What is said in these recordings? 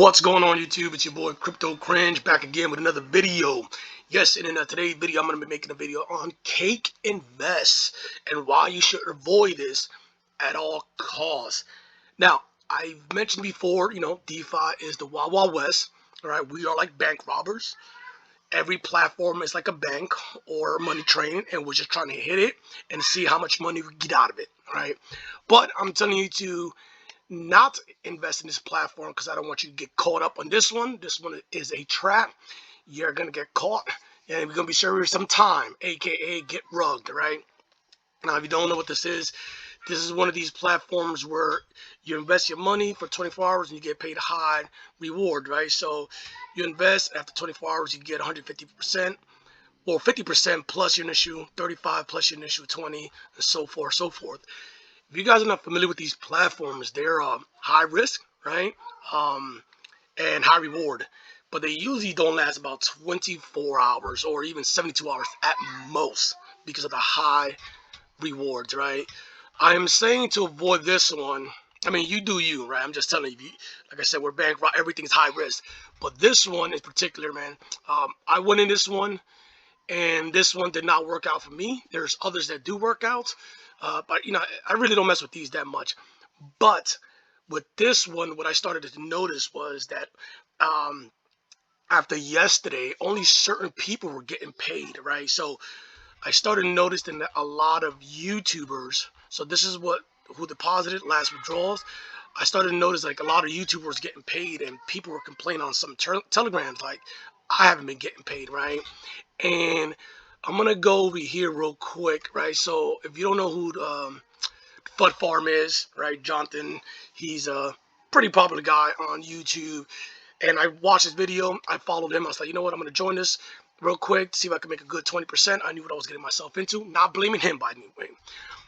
What's going on YouTube? It's your boy Crypto Cringe back again with another video. Yes, and in today's video I'm going to be making a video on cake invest and why you should avoid this at all costs. Now, I've mentioned before, DeFi is the Wild Wild West. All right, we are like bank robbers. Every platform is like a bank or a money train, and we're just trying to hit it and see how much money we get out of it. All right, but I'm telling you to not invest in this platform because I don't want you to get caught up on this one. This one is a trap. You're going to get caught and we're going to be serving some time, aka get rugged, right? Now, if you don't know what this is one of these platforms where you invest your money for 24 hours and you get paid a high reward, right? So you invest, after 24 hours you get 150%, or 50% plus your initial 35 plus your initial 20, and so forth, so forth. If you guys are not familiar with these platforms, they're high risk, right? And high reward. But they usually don't last about 24 hours or even 72 hours at most because of the high rewards, right? I am saying to avoid this one. I mean, you do you, right? I'm just telling you, like I said, we're bankrupt. Everything's high risk. But this one in particular, man, I went in this one, and this one did not work out for me. There's others that do work out. But I really don't mess with these that much. But with this one, what I started to notice was that after yesterday, only certain people were getting paid, right? So I started noticing that a lot of YouTubers, so this is who deposited last withdrawals. I started to notice like a lot of YouTubers getting paid, and people were complaining on some telegrams like, I haven't been getting paid, right? And I'm gonna go over here real quick, right? So if you don't know who Fud Farm is, right? Jonathan, he's a pretty popular guy on YouTube, and I watched his video. I followed him. I was like, you know what? I'm gonna join this real quick to see if I can make a good 20%. I knew what I was getting myself into. Not blaming him by any way,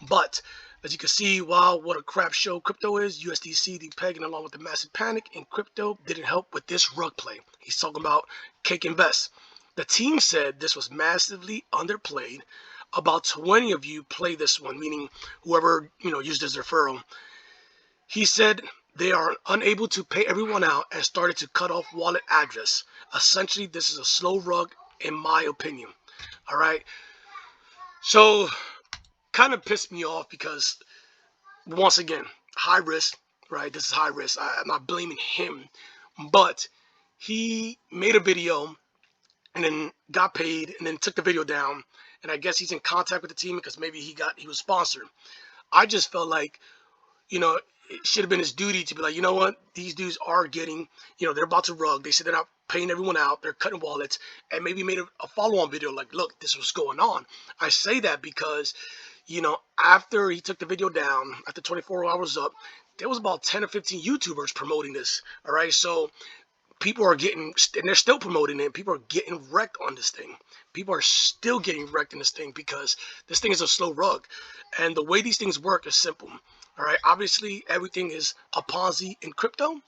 but as you can see, wow, what a crap show crypto is. USDC depegging along with the massive panic in crypto didn't help with this rug play. He's talking about cake invest. The team said this was massively underplayed. About 20 of you play this one, meaning whoever used his referral. He said they are unable to pay everyone out and started to cut off wallet address. Essentially, this is a slow rug, in my opinion. All right. So, kind of pissed me off because, once again, high risk, right? This is high risk. I'm not blaming him, but he made a video and then got paid and then took the video down. And I guess he's in contact with the team because maybe he was sponsored. I just felt like, it should have been his duty to be like, you know what, these dudes are getting, they're about to rug. They said they're not paying everyone out. They're cutting wallets, and maybe made a follow-on video like, look, this is what's going on. I say that because, after he took the video down, after 24 hours up, there was about 10 or 15 YouTubers promoting this. All right, so people are getting, and they're still promoting it. People are getting wrecked on this thing. People are still getting wrecked in this thing because this thing is a slow rug. And the way these things work is simple. All right, obviously everything is a Ponzi in crypto.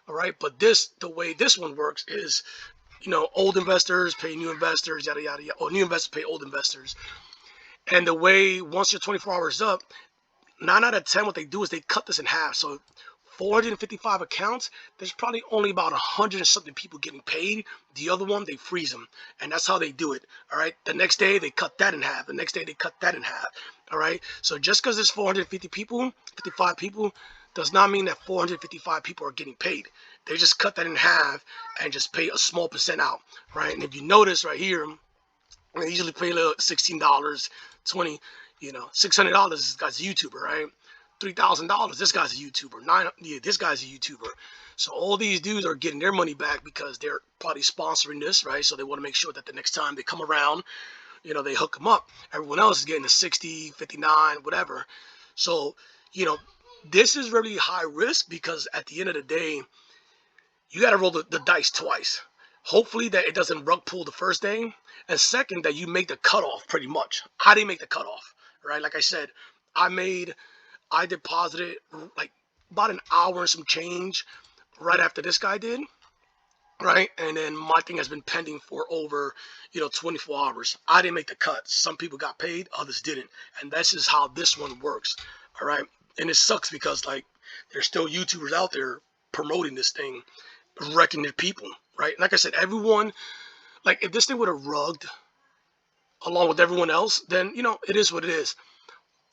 All right, but the way this one works is, old investors pay new investors, yada yada yada, or new investors pay old investors. And the way, once your 24 hours up, 9 out of 10, what they do is they cut this in half. So 455 accounts, there's probably only about 100 and something people getting paid. The other one, they freeze them, and that's how they do it. All right, the next day they cut that in half. The next day they cut that in half. All right, so just because there's 450 people, 55 people, does not mean that 455 people are getting paid. They just cut that in half and just pay a small percent out, right? And if you notice right here, they usually pay a little $16, $20, $600. This guy's a YouTuber, right? $3,000. This guy's a YouTuber. This guy's a YouTuber. So all these dudes are getting their money back because they're probably sponsoring this, right? So they want to make sure that the next time they come around, they hook them up. Everyone else is getting the 60, 59, whatever. So, this is really high risk because at the end of the day, you got to roll the dice twice. Hopefully that it doesn't rug pull the first day, and second, that you make the cutoff pretty much. I didn't make the cutoff, right? Like I said, I deposited like about an hour and some change right after this guy did, right? And then my thing has been pending for over, 24 hours. I didn't make the cut. Some people got paid, others didn't. And this is how this one works, all right? And it sucks because, like, there's still YouTubers out there promoting this thing. wrecking their people, right? Like I said, everyone, like if this thing would have rugged along with everyone else, then it is what it is.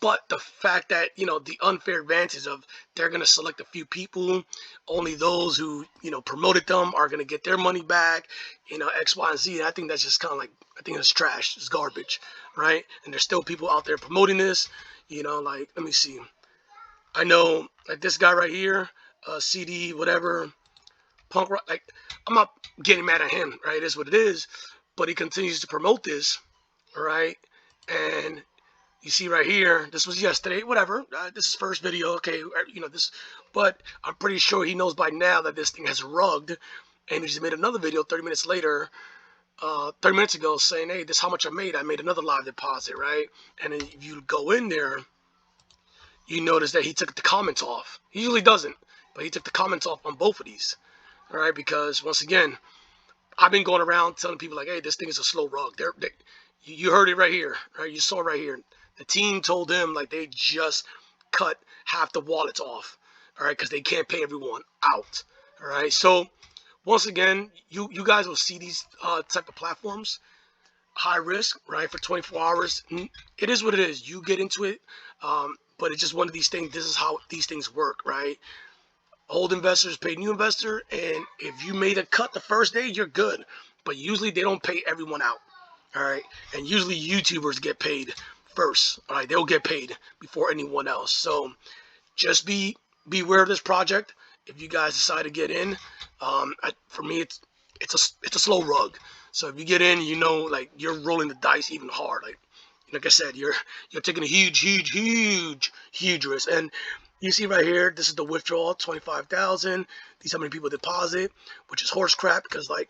But the fact that the unfair advantage of they're gonna select a few people, only those who promoted them are gonna get their money back, X, Y, and Z. And I think that's just kind of like, I think it's trash, it's garbage, right? And there's still people out there promoting this, like, let me see. I know like this guy right here, CD whatever, punk rock. Like, I'm not getting mad at him, right? It is what it is. But he continues to promote this, right? And you see right here, this was yesterday, whatever. This is first video, okay, this, but I'm pretty sure he knows by now that this thing has rugged, and he just made another video 30 minutes later, 30 minutes ago, saying, hey, this is how much I made another live deposit, right? And then if you go in there, you notice that he took the comments off. He usually doesn't, but he took the comments off on both of these, all right? Because once again, I've been going around telling people like, hey, this thing is a slow rug. You heard it right here, right? You saw it right here. The team told him like they just cut half the wallets off, all right, because they can't pay everyone out, all right. So once again, you guys will see these type of platforms, high risk, right, for 24 hours. It is what it is. You get into it, but it's just one of these things. This is how these things work, right? Old investors pay new investor, and if you made a cut the first day, you're good. But usually they don't pay everyone out, all right. And usually YouTubers get paid first, all right. They'll get paid before anyone else. So just beware of this project if you guys decide to get in. For me, it's a slow rug. So if you get in, like you're rolling the dice even hard. Like I said, you're taking a huge risk. And you see right here, this is the withdrawal, 25,000. These how many people deposit, which is horse crap, because like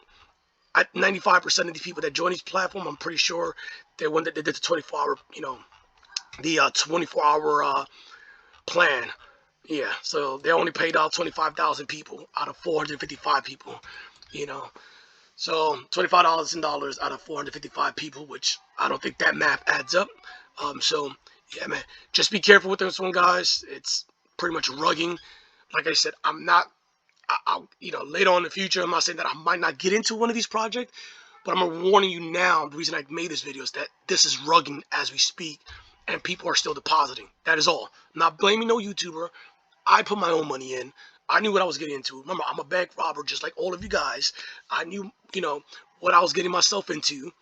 95% of these people that join these platform, I'm pretty sure they did the 24-hour, the 24-hour plan. Yeah, so they only paid out 25,000 people out of 455 people, So $25 out of 455 people, which I don't think that math adds up. So yeah, man, just be careful with this one, guys. It's pretty much rugging. Like I said, I'm not. I'll, later on in the future, I'm not saying that I might not get into one of these projects, but I'm warning you now. The reason I made this video is that this is rugging as we speak, and people are still depositing. That is all. I'm not blaming no YouTuber. I put my own money in. I knew what I was getting into. Remember, I'm a bank robber just like all of you guys. I knew, what I was getting myself into,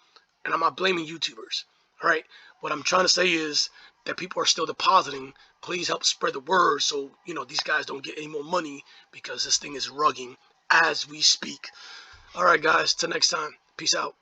and I'm not blaming YouTubers. All right. What I'm trying to say is that people are still depositing. Please help spread the word so, these guys don't get any more money, because this thing is rugging as we speak. All right, guys. Till next time. Peace out.